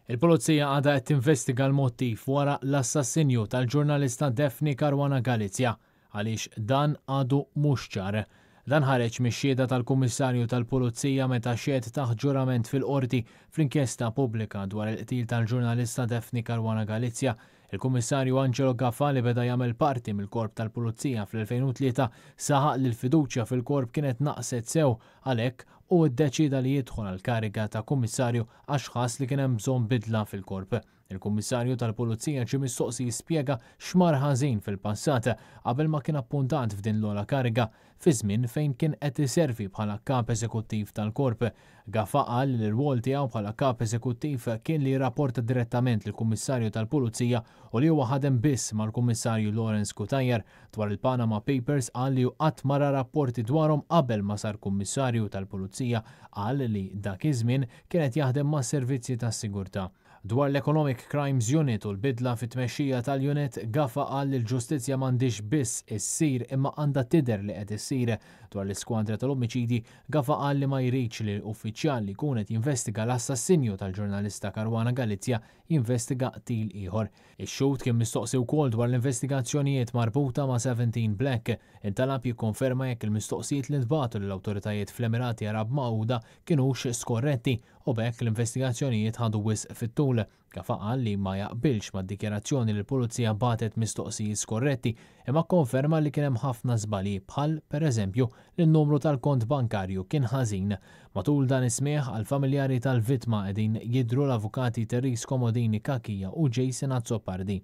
Il-Pulizija għadha qed tinvestiga l-mottiv wara l-assassinju tal-ġurnalista Daphne Caruana Galizia għaliex dan għadu mhux ċar. Dan ħareġ mix-xhieda tal-Kummissarju tal-Pulizija meta xhied taħt ġurament fil-qorti fl-inkjesta pubblika dwar il-qtil tal-ġurnalista Daphne Caruana Galizia. Il-Kummissarju Angelo Gaffa li beda jagħmel parti mill-Korp tal-Pulizija fl-2003 saħaq li l-fiduċja fil-Korp kienet naqset sew għalhekk u ddeċida li jidħol għal kariga ta' kummissarju għax ħass li kien hemm bżonn bidla fil-Korp. Il-Kummissarju tal-Pulizija ġie mistoqsi jispjega x'mar ħażin fil-passat qabel ma kien appuntat f'din l-ogħla kariga fi żmien fejn kien qed iservi bħala kap eżekuttiv tal-Korp. Gaffa qal li l-rwol tiegħu bħala kap eżekuttiv kien li jirrapporta direttament lill-Kummissarju tal-Pulizija u li huwa ħadem biss mal-Kummissarju Lawrence Cutajar dwar il-Panama Papers qal li qatt ma ra rapporti dwarhom qabel ma sar Kummissarju tal-Pulizija qal li dak iż-żmien kienet jaħdem mas-servizzi tas-sigurtà. Dwar l-Economic Crimes Unit u l-bidla fit-tmexxija tal-unit, Gaffa qal li l-ġustizzja m'għandix biss issir imma għandha tidher li qed issir. Dwar l-iskwadra tal-ommiċidi, Gaffa qal li ma jridx li l-uffiċjal li jkun qed jinvestiga l-assassinju tal-ġurnalista Caruana Galizia jinvestiga qtil ieħor. Ix-xhud kien mistoqsi wkoll dwar l-investigazzjonijiet marbuta ma' 17 Black, intalab jikkonferma jekk il-mistoqsijiet li ntbagħtu lill-awtoritajiet fl-Emirati Arab Magħquda kienux skorretti u bekk l-investigazzjonijiet ħadu wisq fit-tul. Gaffa qal li ma jaqbilx mad-dikjarazzjoni li l-Pulizija bagħtet mistoqsijiet skorretti imma konferma li kien hemm ħafna żbalji bħal pereżempju li n-numru tal-kont bankarju kien ħażin. Matul dan is-smigħ għall-familjari tal-vittma qegħdin jidhru l-avukati Terris Komodini Kakija u Jason Azzopardi.